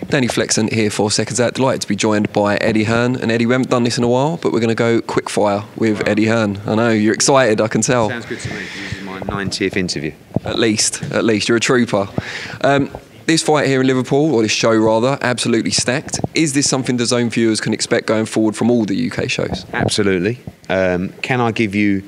Danny Flexen here for Seconds Out. Delighted to be joined by Eddie Hearn. And Eddie, we haven't done this in a while, but we're going to go quickfire with Eddie Hearn. I know, you're excited, I can tell. Sounds good to me. This is my 90th interview. At least. You're a trooper. This fight here in Liverpool, or this show rather, absolutely stacked. Is this something DAZN viewers can expect going forward from all the UK shows? Absolutely. Can I give you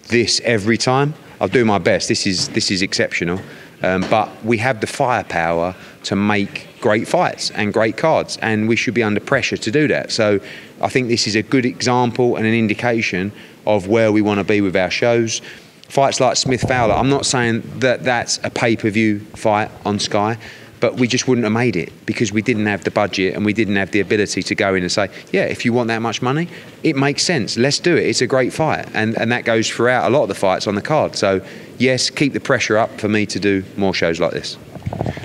this every time? I'll do my best. This is exceptional. But we have the firepower to make great fights and great cards, and we should be under pressure to do that. So I think this is a good example and an indication of where we want to be with our shows. Fights like Smith-Fowler, I'm not saying that that's a pay-per-view fight on Sky, but we just wouldn't have made it because we didn't have the budget and we didn't have the ability to go in and say, yeah, if you want that much money, it makes sense. Let's do it. It's a great fight. And that goes throughout a lot of the fights on the card. So, yes, keep the pressure up for me to do more shows like this.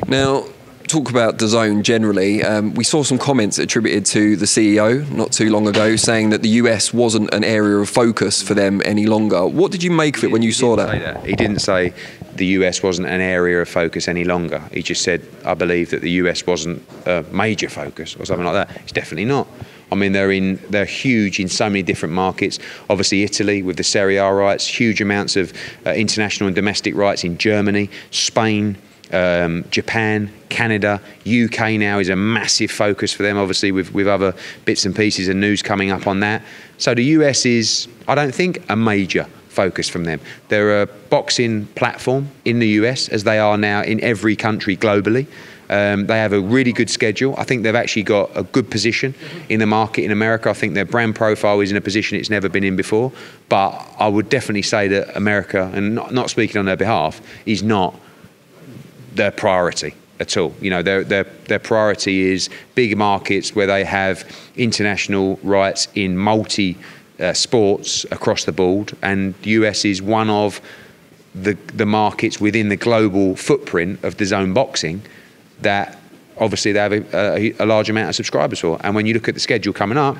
Now, talk about DAZN generally. We saw some comments attributed to the CEO not too long ago saying that the US wasn't an area of focus for them any longer. What did you make of it when you saw that? He didn't say the US wasn't an area of focus any longer. He just said, I believe that the US wasn't a major focus or something like that. It's definitely not. I mean, they're huge in so many different markets. Obviously, Italy with the Serie A rights, huge amounts of international and domestic rights in Germany, Spain, Japan, Canada, UK now is a massive focus for them, obviously with other bits and pieces and news coming up on that. So the US is, I don't think, a major focus from them. They're a boxing platform in the US, as they are now in every country globally. They have a really good schedule. I think they've actually got a good position in the market in America. I think their brand profile is in a position it's never been in before. But I would definitely say that America, and not speaking on their behalf, is not their priority at all. You know, their priority is big markets where they have international rights in multi sports across the board, and the US is one of the markets within the global footprint of DAZN boxing that obviously they have a large amount of subscribers for. And when you look at the schedule coming up,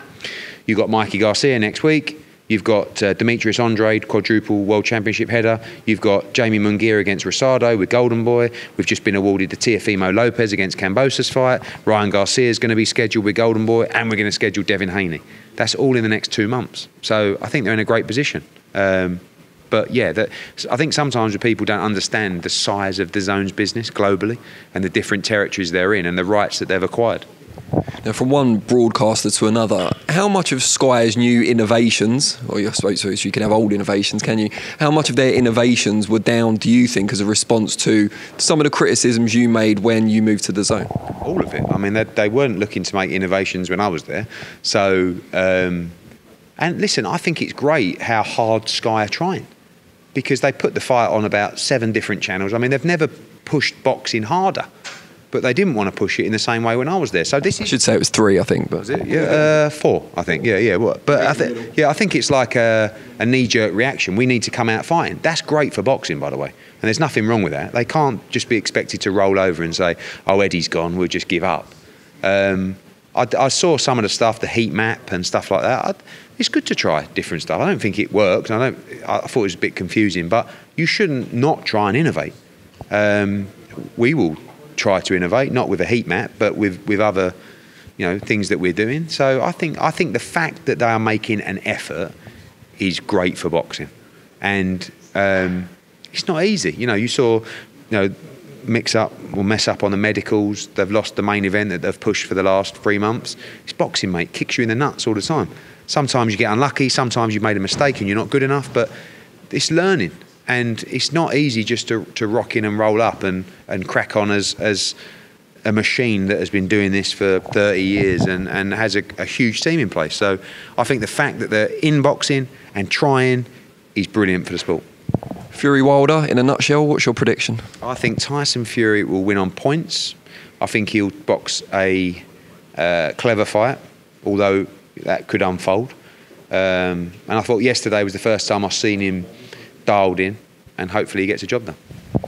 you've got Mikey Garcia next week. You've got Demetrius Andrade, quadruple world championship header. You've got Jamie Munguia against Rosado with Golden Boy. We've just been awarded the Teofimo Lopez against Cambosa's fight. Ryan Garcia is going to be scheduled with Golden Boy, and we're going to schedule Devin Haney. That's all in the next 2 months. So I think they're in a great position. But yeah, I think sometimes people don't understand the size of DAZN's business globally and the different territories they're in and the rights that they've acquired. Now, from one broadcaster to another, how much of Sky's new innovations, or I suppose you can have old innovations, can you? How much of their innovations were down, do you think, as a response to some of the criticisms you made when you moved to DAZN? All of it. I mean, they weren't looking to make innovations when I was there. So, and listen, I think it's great how hard Sky are trying, because they put the fight on about 7 different channels. I mean, they've never pushed boxing harder, but they didn't want to push it in the same way when I was there. So this is, I should say it was 3, I think. But was it? Yeah, 4, I think. Yeah. But I think it's like a knee-jerk reaction. We need to come out fighting. That's great for boxing, by the way. And there's nothing wrong with that. They can't just be expected to roll over and say, "Oh, Eddie's gone. We'll just give up." I saw some of the stuff, the heat map and stuff like that. It's good to try different stuff. I don't think it worked. I thought it was a bit confusing, but you shouldn't not try and innovate. We will try to innovate, not with a heat map, but with other, things that we're doing. So I think the fact that they are making an effort is great for boxing, and it's not easy. You saw, mess up on the medicals. They've lost the main event that they've pushed for the last 3 months. It's boxing, mate. Kicks you in the nuts all the time. Sometimes you get unlucky. Sometimes you've made a mistake and you're not good enough. But it's learning. And it's not easy just to rock in and roll up and crack on as a machine that has been doing this for 30 years and has a huge team in place. So I think the fact that they're in boxing and trying is brilliant for the sport. Fury Wilder, in a nutshell, what's your prediction? I think Tyson Fury will win on points. I think he'll box a clever fight, although that could unfold. And I thought yesterday was the first time I've seen him dialed in, and hopefully he gets a job done.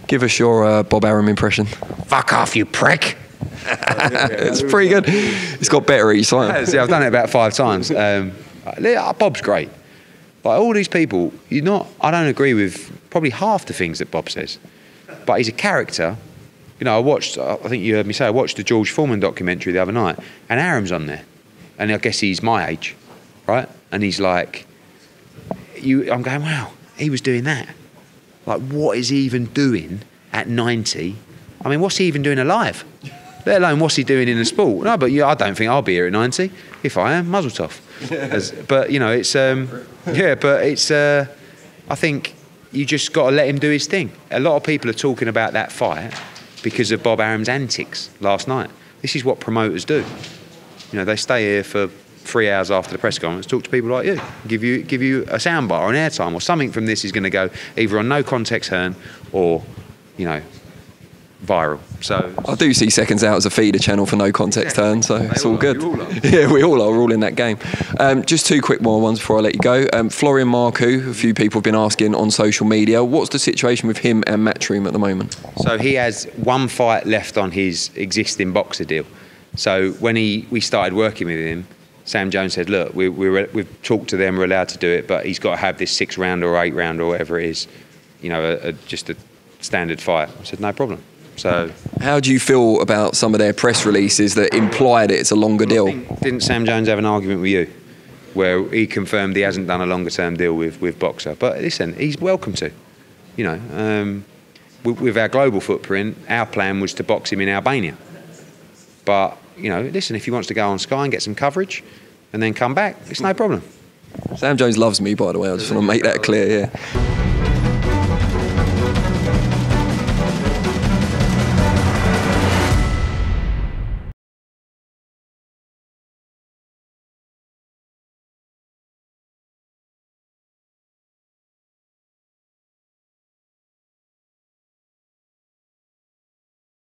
Give us your Bob Arum impression. Fuck off, you prick. It's pretty good. It's got better each time. Yeah, I've done it about 5 times. Bob's great. Like all these people, I don't agree with probably half the things that Bob says, but he's a character. You know, I think you heard me say, I watched the George Foreman documentary the other night, and Arum's on there, and I guess he's my age, right? And he's like, I'm going, wow, he was doing that. Like, what is he even doing at 90? I mean, what's he even doing alive? Let alone what's he doing in the sport? No, but I don't think I'll be here at 90. If I am, muzzle tough. But, you know, it's, I think you just got to let him do his thing. A lot of people are talking about that fight because of Bob Arum's antics last night. This is what promoters do. You know, they stay here for 3 hours after the press conference, talk to people like you, give you a soundbar or an airtime or something from this is going to go either on No Context Hearn or, you know, viral. So I do see Seconds Out as a feeder channel for No Context Hearn, so it's all good. Yeah, we all are. We're all in that game. Just two quick more ones before I let you go. Florian Marcoux, a few people have been asking on social media, what's the situation with him and Matchroom at the moment? So he has one fight left on his existing boxer deal. So when we started working with him, Sam Jones said, look, we've talked to them, we're allowed to do it, but he's got to have this 6-round or 8-round or whatever it is, you know, just a standard fight. I said, no problem. So, how do you feel about some of their press releases that implied it's a longer deal? Didn't Sam Jones have an argument with you where he confirmed he hasn't done a longer term deal with Boxer? But listen, he's welcome to. You know, with our global footprint, our plan was to box him in Albania. But, you know, listen, if he wants to go on Sky and get some coverage and then come back, it's no problem. Sam Jones loves me, by the way. I just want to make that clear, yeah.